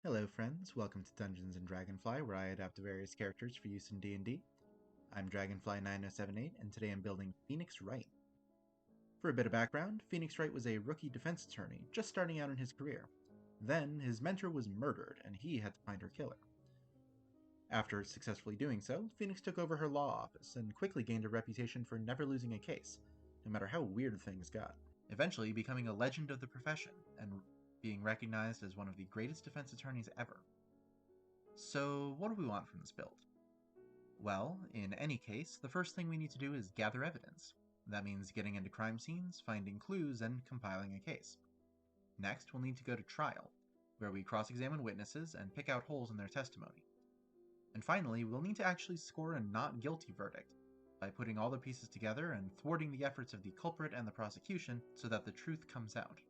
Hello friends, welcome to Dungeons & Dragonfly, where I adapt various characters for use in D&D. I'm Dragonfly9078, and today I'm building Phoenix Wright. For a bit of background, Phoenix Wright was a rookie defense attorney, just starting out in his career. Then, his mentor was murdered, and he had to find her killer. After successfully doing so, Phoenix took over her law office, and quickly gained a reputation for never losing a case, no matter how weird things got, eventually becoming a legend of the profession, and being recognized as one of the greatest defense attorneys ever. So, what do we want from this build? Well, in any case, the first thing we need to do is gather evidence. That means getting into crime scenes, finding clues, and compiling a case. Next, we'll need to go to trial, where we cross-examine witnesses and pick out holes in their testimony. And finally, we'll need to actually score a not guilty verdict, by putting all the pieces together and thwarting the efforts of the culprit and the prosecution so that the truth comes out.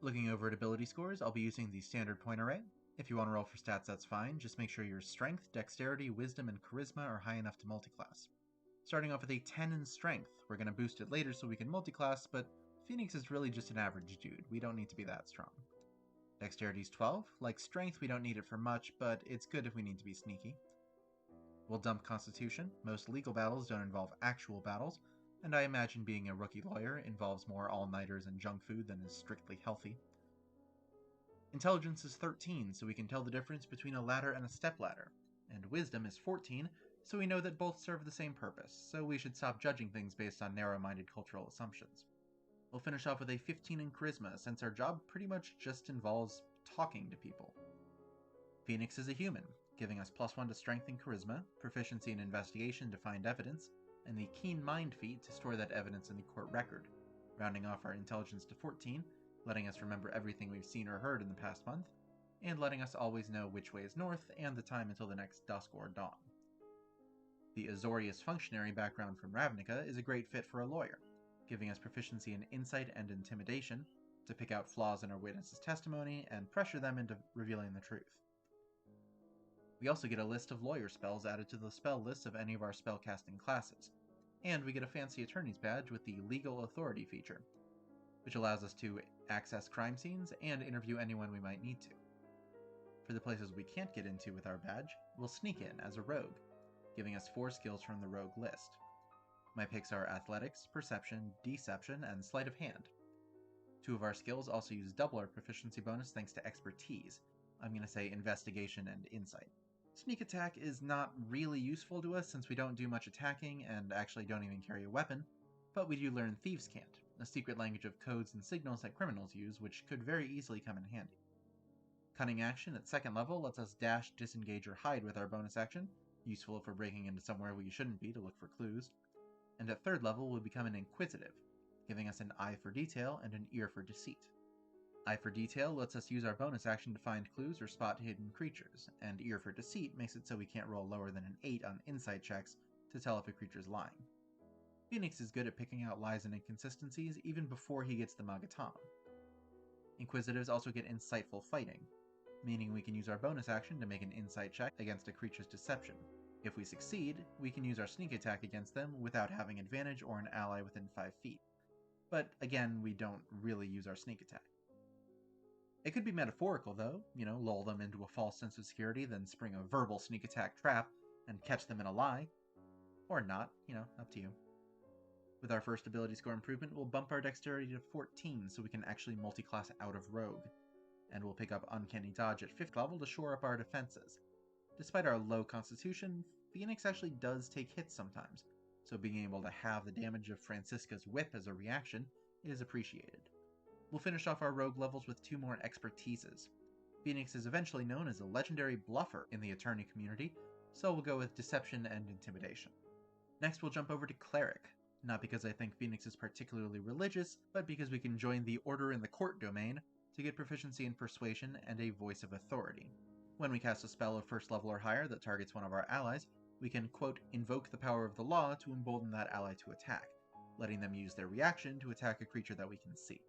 Looking over at ability scores, I'll be using the standard point array. If you want to roll for stats, that's fine. Just make sure your strength, dexterity, wisdom, and charisma are high enough to multiclass. Starting off with a 10 in strength. We're going to boost it later so we can multiclass, but Phoenix is really just an average dude. We don't need to be that strong. Dexterity's 12. Like strength, we don't need it for much, but it's good if we need to be sneaky. We'll dump Constitution. Most legal battles don't involve actual battles, and I imagine being a rookie lawyer involves more all-nighters and junk food than is strictly healthy. Intelligence is 13, so we can tell the difference between a ladder and a stepladder, and Wisdom is 14, so we know that both serve the same purpose, so we should stop judging things based on narrow-minded cultural assumptions. We'll finish off with a 15 in Charisma, since our job pretty much just involves talking to people. Phoenix is a human, giving us +1 to Strength and Charisma, proficiency in Investigation to find evidence, and the Keen Mind feat to store that evidence in the court record, rounding off our Intelligence to 14, letting us remember everything we've seen or heard in the past month, and letting us always know which way is north and the time until the next dusk or dawn. The Azorius Functionary background from Ravnica is a great fit for a lawyer, giving us proficiency in Insight and Intimidation to pick out flaws in our witness's testimony and pressure them into revealing the truth. We also get a list of lawyer spells added to the spell list of any of our spellcasting classes, and we get a fancy attorney's badge with the Legal Authority feature, which allows us to access crime scenes and interview anyone we might need to. For the places we can't get into with our badge, we'll sneak in as a rogue, giving us 4 skills from the rogue list. My picks are Athletics, Perception, Deception, and Sleight of Hand. 2 of our skills also use double our proficiency bonus thanks to Expertise. I'm going to say Investigation and Insight. Sneak attack is not really useful to us since we don't do much attacking and actually don't even carry a weapon, but we do learn Thieves' Cant, a secret language of codes and signals that criminals use, which could very easily come in handy. Cunning action at 2nd level lets us dash, disengage, or hide with our bonus action, useful if we're breaking into somewhere we shouldn't be to look for clues. And at 3rd level we become an Inquisitive, giving us an eye for detail and an ear for deceit. Eye for Detail lets us use our bonus action to find clues or spot hidden creatures, and Ear for Deceit makes it so we can't roll lower than an 8 on insight checks to tell if a creature's lying. Phoenix is good at picking out lies and inconsistencies even before he gets the Magaton. Inquisitives also get Insightful Fighting, meaning we can use our bonus action to make an insight check against a creature's deception. If we succeed, we can use our sneak attack against them without having advantage or an ally within 5 feet. But again, we don't really use our sneak attack. It could be metaphorical, though, lull them into a false sense of security, then spring a verbal sneak attack trap and catch them in a lie. Or not, up to you. With our first ability score improvement, we'll bump our dexterity to 14 so we can actually multiclass out of rogue. And we'll pick up Uncanny Dodge at 5th level to shore up our defenses. Despite our low constitution, Phoenix actually does take hits sometimes, so being able to have the damage of Francisca's whip as a reaction is appreciated. We'll finish off our rogue levels with 2 more expertises. Phoenix is eventually known as a legendary bluffer in the attorney community, so we'll go with Deception and Intimidation. Next we'll jump over to Cleric, not because I think Phoenix is particularly religious, but because we can join the Order in the Court domain to get proficiency in Persuasion and a Voice of Authority. When we cast a spell of 1st level or higher that targets one of our allies, we can, quote, invoke the power of the law to embolden that ally to attack, letting them use their reaction to attack a creature that we can see.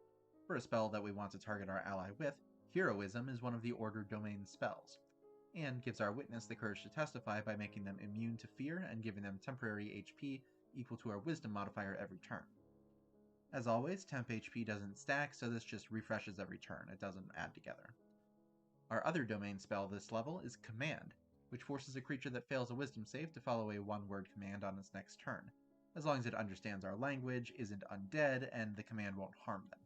For a spell that we want to target our ally with, Heroism is one of the Order domain spells, and gives our witness the courage to testify by making them immune to fear and giving them temporary HP equal to our Wisdom modifier every turn. As always, temp HP doesn't stack, so this just refreshes every turn, it doesn't add together. Our other domain spell this level is Command, which forces a creature that fails a wisdom save to follow a one-word command on its next turn, as long as it understands our language, isn't undead, and the command won't harm them.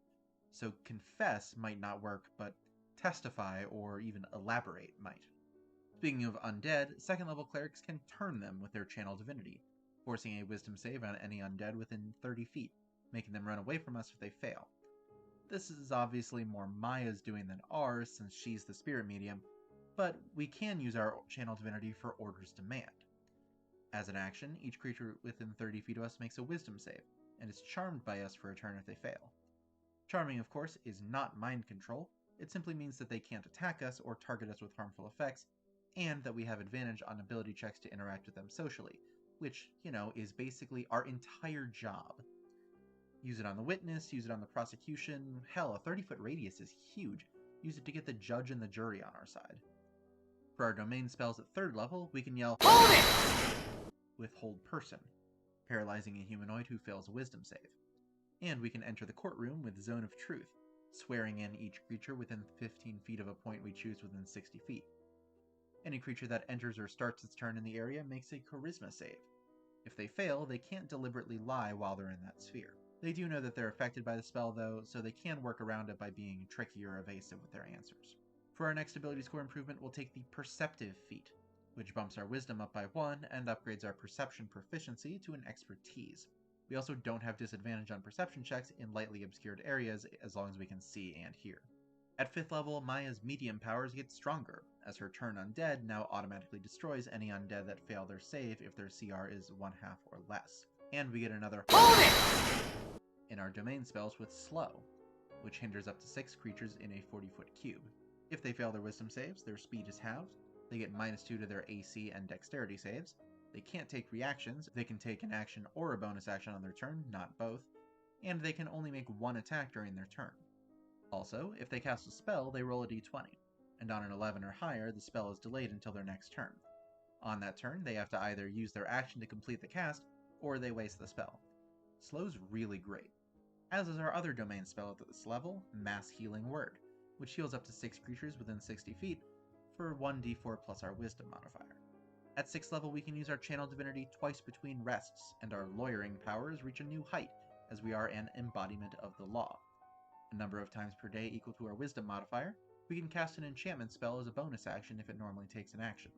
So Confess might not work, but Testify or even Elaborate might. Speaking of undead, second level clerics can turn them with their channel divinity, forcing a wisdom save on any undead within 30 feet, making them run away from us if they fail. This is obviously more Maya's doing than ours, since she's the spirit medium, but we can use our channel divinity for Order's Demand. As an action, each creature within 30 feet of us makes a wisdom save, and is charmed by us for a turn if they fail. Charming, of course, is not mind control. It simply means that they can't attack us or target us with harmful effects, and that we have advantage on ability checks to interact with them socially, which, is basically our entire job. Use it on the witness, use it on the prosecution, hell, a 30-foot radius is huge. Use it to get the judge and the jury on our side. For our domain spells at 3rd level, we can yell, "Hold it!" with Hold Person, paralyzing a humanoid who fails a wisdom save. And we can enter the courtroom with Zone of Truth, swearing in each creature within 15 feet of a point we choose within 60 feet. Any creature that enters or starts its turn in the area makes a Charisma save. If they fail, they can't deliberately lie while they're in that sphere. They do know that they're affected by the spell, though, so they can work around it by being tricky or evasive with their answers. For our next ability score improvement, we'll take the Perceptive feat, which bumps our Wisdom up by 1 and upgrades our Perception proficiency to an Expertise. We also don't have disadvantage on perception checks in lightly obscured areas as long as we can see and hear. At 5th level, Maya's medium powers get stronger, as her Turn Undead now automatically destroys any undead that fail their save if their CR is 1/2 or less. And we get another Hold it! In our domain spells with Slow, which hinders up to 6 creatures in a 40-foot cube. If they fail their wisdom saves, their speed is halved, they get -2 to their AC and dexterity saves, they can't take reactions, they can take an action or a bonus action on their turn, not both, and they can only make 1 attack during their turn. Also, if they cast a spell, they roll a d20, and on an 11 or higher, the spell is delayed until their next turn. On that turn, they have to either use their action to complete the cast, or they waste the spell. Slow's really great. As is our other domain spell at this level, Mass Healing Word, which heals up to 6 creatures within 60 feet for 1d4 plus our Wisdom modifier. At 6th level, we can use our Channel Divinity twice between rests, and our lawyering powers reach a new height, as we are an embodiment of the law. A number of times per day equal to our Wisdom modifier, we can cast an enchantment spell as a bonus action if it normally takes an action.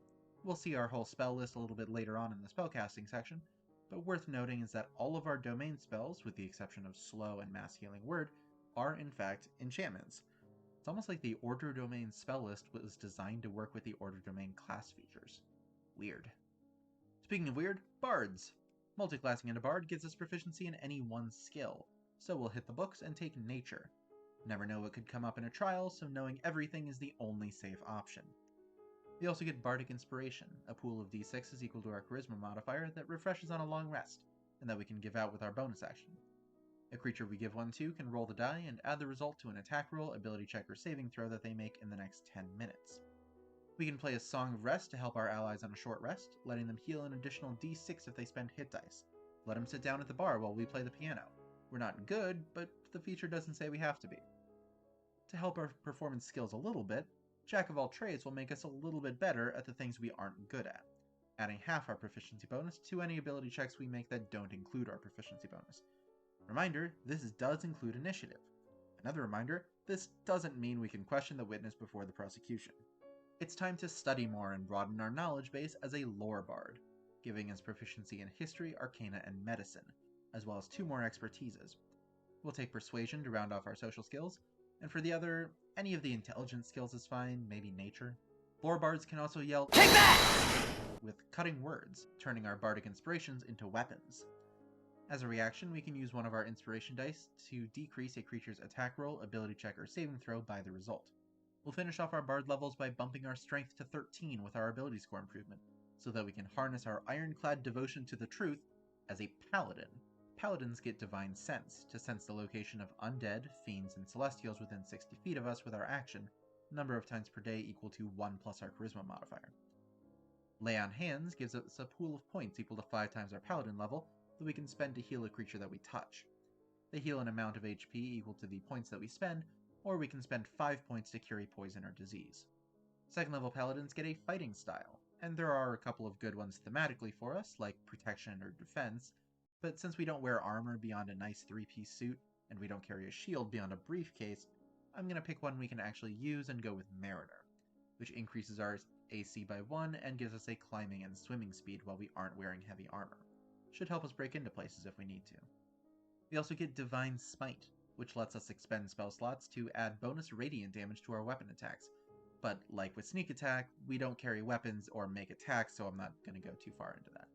We'll see our whole spell list a little bit later on in the spellcasting section, but worth noting is that all of our domain spells, with the exception of Slow and Mass Healing Word, are in fact enchantments. It's almost like the Order Domain spell list was designed to work with the Order Domain class features. Weird. Speaking of weird, bards. Multiclassing into bard gives us proficiency in any one skill, so we'll hit the books and take nature. Never know what could come up in a trial, so knowing everything is the only safe option. We also get bardic inspiration, a pool of d6s equal to our charisma modifier that refreshes on a long rest, and that we can give out with our bonus action. A creature we give one to can roll the die and add the result to an attack roll, ability check, or saving throw that they make in the next 10 minutes. We can play a Song of Rest to help our allies on a short rest, letting them heal an additional d6 if they spend hit dice. Let them sit down at the bar while we play the piano. We're not good, but the feature doesn't say we have to be. To help our performance skills a little bit, Jack of all trades will make us a little bit better at the things we aren't good at, adding half our proficiency bonus to any ability checks we make that don't include our proficiency bonus. Reminder, this does include initiative. Another reminder, this doesn't mean we can question the witness before the prosecution. It's time to study more and broaden our knowledge base as a lore bard, giving us proficiency in history, arcana, and medicine, as well as 2 more expertises. We'll take persuasion to round off our social skills, and for the other, any of the intelligence skills is fine, maybe nature. Lore bards can also yell, "Take that!" with cutting words, turning our bardic inspirations into weapons. As a reaction, we can use one of our inspiration dice to decrease a creature's attack roll, ability check, or saving throw by the result. We'll finish off our bard levels by bumping our strength to 13 with our ability score improvement, so that we can harness our ironclad devotion to the truth as a paladin. Paladins get Divine Sense, to sense the location of undead, fiends, and celestials within 60 feet of us with our action, number of times per day equal to 1 plus our charisma modifier. Lay on Hands gives us a pool of points equal to 5 times our paladin level that we can spend to heal a creature that we touch. They heal an amount of HP equal to the points that we spend, or we can spend 5 points to cure a poison or disease. Second level Paladins get a fighting style, and there are a couple of good ones thematically for us, like protection or defense, but since we don't wear armor beyond a nice 3-piece suit, and we don't carry a shield beyond a briefcase, I'm going to pick one we can actually use and go with Mariner, which increases our AC by 1 and gives us a climbing and swimming speed while we aren't wearing heavy armor. Should help us break into places if we need to. We also get Divine Smite, which lets us expend spell slots to add bonus radiant damage to our weapon attacks. But like with Sneak Attack, we don't carry weapons or make attacks, so I'm not going to go too far into that.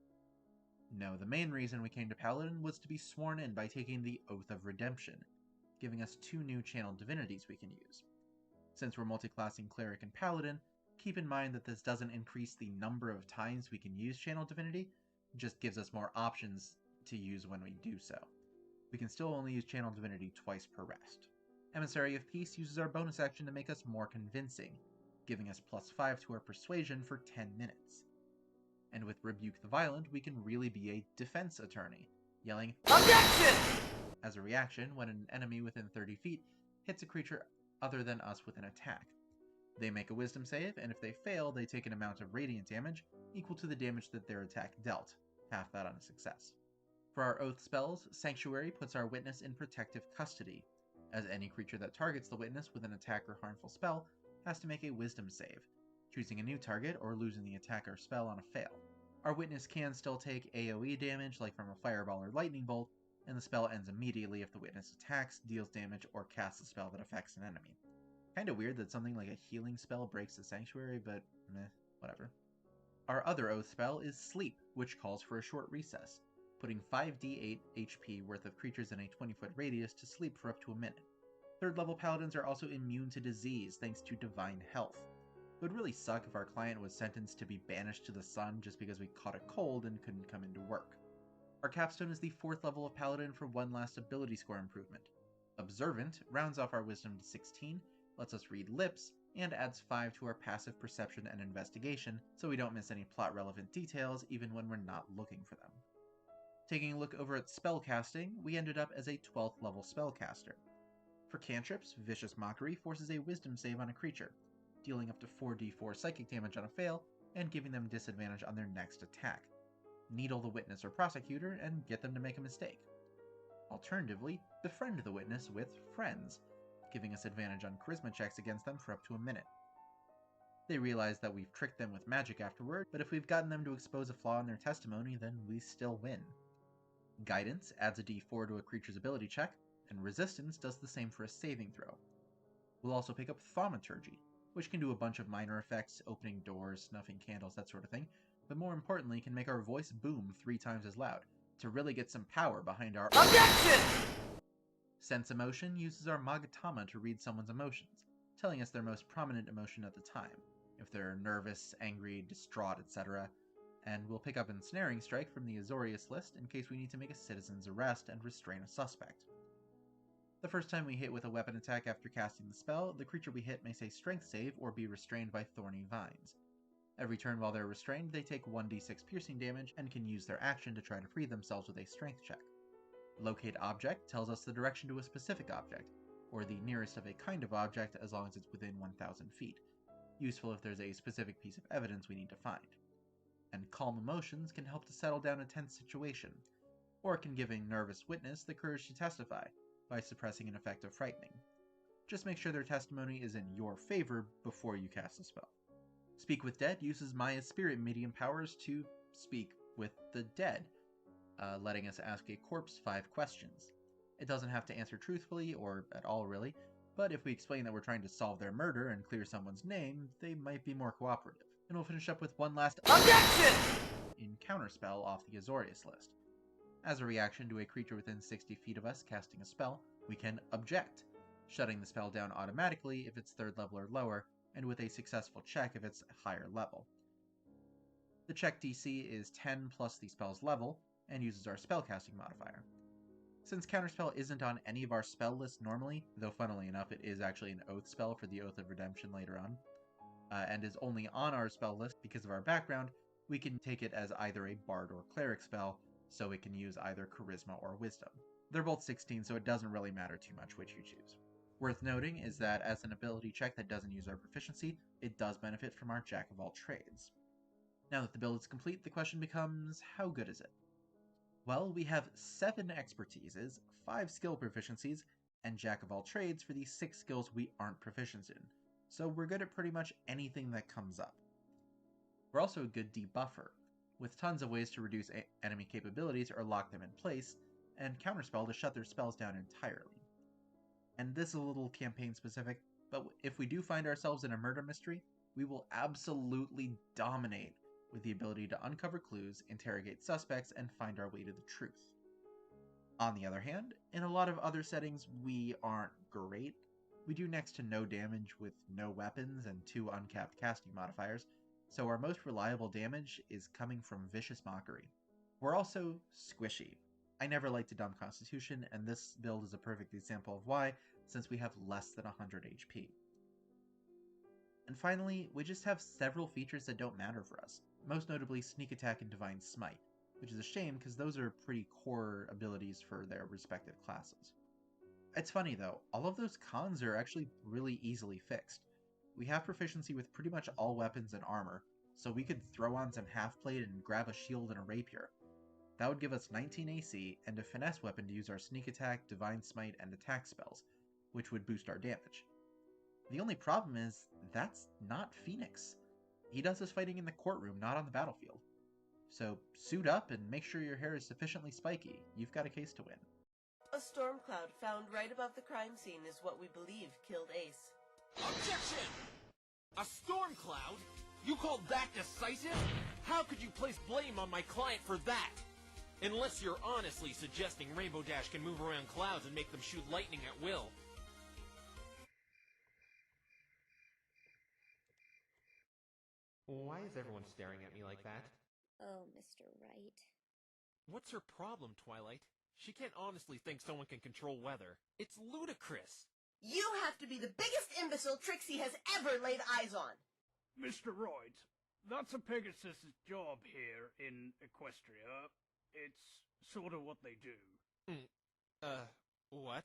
No, the main reason we came to Paladin was to be sworn in by taking the Oath of Redemption, giving us 2 new channeled divinities we can use. Since we're multiclassing Cleric and Paladin, keep in mind that this doesn't increase the number of times we can use channeled divinity, it just gives us more options to use when we do so. We can still only use channeled divinity twice per rest. Emissary of Peace uses our bonus action to make us more convincing, giving us +5 to our persuasion for 10 minutes. And with Rebuke the Violent, we can really be a defense attorney, yelling, "Objection!" as a reaction when an enemy within 30 feet hits a creature other than us with an attack. They make a wisdom save, and if they fail, they take an amount of radiant damage equal to the damage that their attack dealt, half that on a success. For our Oath spells, Sanctuary puts our witness in protective custody, as any creature that targets the witness with an attack or harmful spell has to make a wisdom save, choosing a new target or losing the attack or spell on a fail. Our witness can still take AoE damage, like from a fireball or lightning bolt, and the spell ends immediately if the witness attacks, deals damage, or casts a spell that affects an enemy. Kinda weird that something like a healing spell breaks the Sanctuary, but meh, whatever. Our other Oath spell is Sleep, which calls for a short recess, putting 5d8 HP worth of creatures in a 20-foot radius to sleep for up to a minute. Third level Paladins are also immune to disease thanks to Divine Health. It would really suck if our client was sentenced to be banished to the sun just because we caught a cold and couldn't come into work. Our capstone is the 4th level of Paladin for one last ability score improvement. Observant rounds off our wisdom to 16, lets us read lips, and adds 5 to our passive perception and investigation so we don't miss any plot relevant details even when we're not looking for them. Taking a look over at spellcasting, we ended up as a 12th level spellcaster. For cantrips, Vicious Mockery forces a wisdom save on a creature, dealing up to 4d4 psychic damage on a fail and giving them disadvantage on their next attack. Needle the witness or prosecutor and get them to make a mistake. Alternatively, befriend the witness with Friends, giving us advantage on charisma checks against them for up to a minute. They realize that we've tricked them with magic afterward, but if we've gotten them to expose a flaw in their testimony, then we still win. Guidance adds a d4 to a creature's ability check, and Resistance does the same for a saving throw. We'll also pick up Thaumaturgy, which can do a bunch of minor effects, opening doors, snuffing candles, that sort of thing, but more importantly can make our voice boom 3 times as loud, to really get some power behind our OBJECTION! Sense Emotion uses our Magatama to read someone's emotions, telling us their most prominent emotion at the time, if they're nervous, angry, distraught, etc., and we'll pick up Ensnaring Strike from the Azorius list in case we need to make a citizen's arrest and restrain a suspect. The first time we hit with a weapon attack after casting the spell, the creature we hit may say Strength save or be restrained by thorny vines. Every turn while they're restrained, they take 1d6 piercing damage and can use their action to try to free themselves with a Strength check. Locate Object tells us the direction to a specific object, or the nearest of a kind of object as long as it's within 1,000 feet, useful if there's a specific piece of evidence we need to find. And Calm Emotions can help to settle down a tense situation, or it can give a nervous witness the courage to testify by suppressing an effect of frightening. Just make sure their testimony is in your favor before you cast the spell. Speak with Dead uses Maya's spirit medium powers to speak with the dead, letting us ask a corpse 5 questions. It doesn't have to answer truthfully, or at all really, but if we explain that we're trying to solve their murder and clear someone's name, they might be more cooperative. And we'll finish up with one last OBJECTION! In Counterspell off the Azorius list. As a reaction to a creature within 60 feet of us casting a spell, we can object, shutting the spell down automatically if it's 3rd level or lower, and with a successful check if it's higher level. The check DC is 10 plus the spell's level, and uses our spellcasting modifier. Since Counterspell isn't on any of our spell lists normally, though funnily enough it is actually an Oath spell for the Oath of Redemption later on, and is only on our spell list because of our background, we can take it as either a Bard or Cleric spell, so it can use either Charisma or Wisdom. They're both 16, so it doesn't really matter too much which you choose. Worth noting is that as an ability check that doesn't use our proficiency, it does benefit from our jack of all trades. Now that the build is complete, the question becomes, how good is it? Well, we have 7 expertises, 5 skill proficiencies, and jack of all trades for the 6 skills we aren't proficient in, so we're good at pretty much anything that comes up. We're also a good debuffer, with tons of ways to reduce enemy capabilities or lock them in place, and counterspell to shut their spells down entirely. And this is a little campaign specific, but if we do find ourselves in a murder mystery, we will absolutely dominate with the ability to uncover clues, interrogate suspects, and find our way to the truth. On the other hand, in a lot of other settings, we aren't great. We do next to no damage with no weapons and 2 uncapped casting modifiers, so our most reliable damage is coming from Vicious Mockery. We're also squishy. I never liked to dump Constitution, and this build is a perfect example of why, since we have less than 100 HP. And finally, we just have several features that don't matter for us, most notably Sneak Attack and Divine Smite, which is a shame because those are pretty core abilities for their respective classes. It's funny though, all of those cons are actually really easily fixed. We have proficiency with pretty much all weapons and armor, so we could throw on some half-plate and grab a shield and a rapier. That would give us 19 AC and a finesse weapon to use our Sneak Attack, Divine Smite, and attack spells, which would boost our damage. The only problem is, that's not Phoenix. He does his fighting in the courtroom, not on the battlefield. So suit up and make sure your hair is sufficiently spiky. You've got a case to win. A storm cloud found right above the crime scene is what we believe killed Ace. Objection! A storm cloud? You call that decisive? How could you place blame on my client for that? Unless you're honestly suggesting Rainbow Dash can move around clouds and make them shoot lightning at will. Why is everyone staring at me like that? Oh, Mr. Wright. What's her problem, Twilight? She can't honestly think someone can control weather. It's ludicrous. You have to be the biggest imbecile Trixie has ever laid eyes on! Mr. Wright, that's a Pegasus's job here in Equestria. It's sort of what they do. What?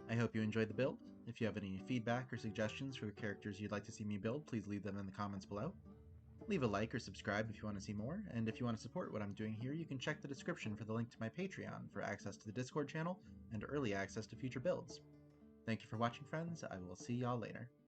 I hope you enjoyed the build. If you have any feedback or suggestions for characters you'd like to see me build, please leave them in the comments below. Leave a like or subscribe if you want to see more, and if you want to support what I'm doing here, you can check the description for the link to my Patreon for access to the Discord channel and early access to future builds. Thank you for watching, friends. I will see y'all later.